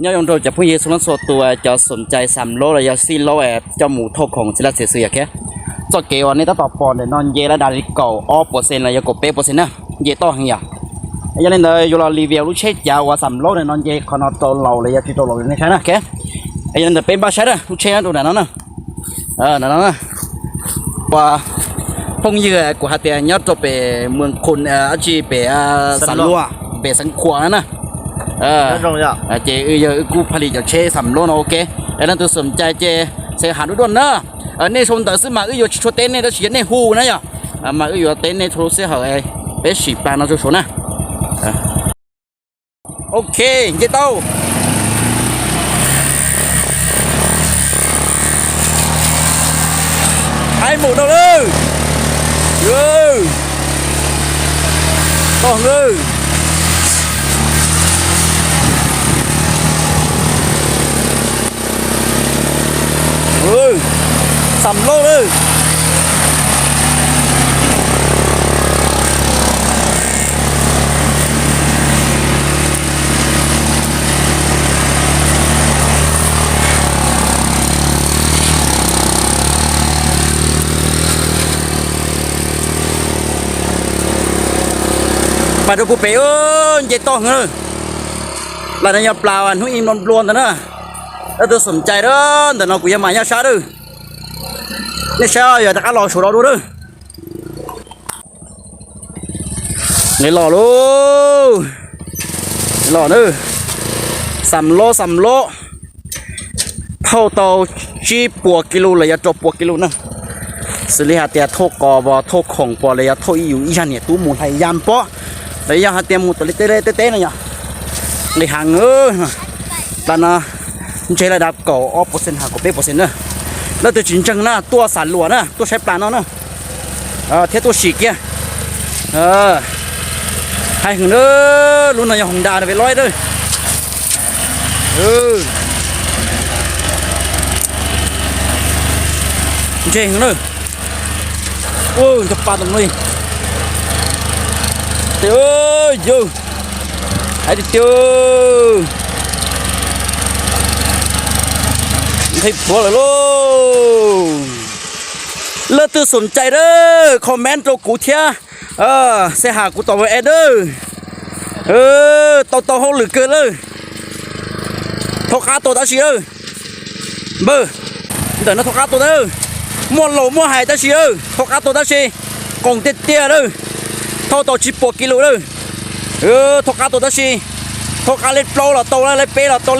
nhớ trong rồiจะพูดเยอะสุดส่วนตัวจะสนใจ3 โลระยะ4 โลจะหมูทกของศิลาเสียแค่จอดเกวันนี้ถ้าต่อปอนเนี่ยนอนเยระดับเก่าอ้อ%ระยะกบเป๊ะ%นะเยต่อหังอย่างยังเลยอยู่เรารีวิวรู้เช็ดยาวว่า3 โลเนี่ยนอนเยคอนอโตเราระยะที่โตเราเนี่ยใช่นะแค่ยังเลยเป็นบ้าใช่นะรู้เช็ดตัวไหนนั่นนะนั่นนะว่าพงเยื่อกว่าเตียยอดจะไปเมืองคนอาชีพไปสันลัวไปสังขวานะเจเยอะกูผลิตจากเช3 โลนะโอเคแล้วนั่นตัวสนใจเจเสียหายด้วยนะนี่ชมแต่ซื้อมาอยู่ชัวเต้นเนี่ยจะเฉียนในหูนะอย่ามาอยู่เต้นในโทรศัพท์เหรอไปฉีดปลาเราจะชนนะโอเคเจ้าโตไอ้หมูเราเลยต้องเลย3 โลเลยมาดูกูเป๋เจ๊ต้องเลยหลังจากนี้เปล่าอันหุ้ยนอนล้วนแต่นะแล้วตัวสนใจเด้อแต่เรากูยังมาเยอะช้าด้วยนี่ใช่อย่าตะการรอชูเราดูด้วยนี่หล่อลูหล่อด้วย3 โลเท่าเตาชีปัวกิโลเลยจะจบปัวกิโลนะสิริหาเตียโทกอบอโทของปอเลยจะโทอยู่อีชันเนี่ยตู้หมูไทยยามปอเลยจะหาเตียหมูตัวเล็กเต้เนี่ยเลยห่างตอนน่ะใช้ระดับเก่า%หากว่า%เนอะแล้วตัวจริงจังนะตัวสารหลวนะตัวใช้ปลาเนาะเทียตัวฉีกเนี่ยให้หึงเด้อรุ่นน่ะยังหงดาไปร้อยเด้อเจ๋งเลยโอ้ยจะปลาตรงนี้เดี๋ยวไอ้เดี๋ยวให้พอเลยลูกเลิศตื่นสนใจเด้อคอมเมนต์ตัวกูเทียเสียหากูต่อไปเด้อโตห้องหรือเกินเลยทกขาตัวตาชีเด้อเบอร์เดี๋ยวนะทกขาตัวเด้อม้วนโหลม้วนหายตาชีเด้อทกขาตัวตาชีกงเตี้ยเด้อเท่าตัว10 กิโลเด้อทกขาตัวตาชีทกขาเล็ดโปรหรอโตแล้วเล็ดเป๊ะหรอโตเล็ด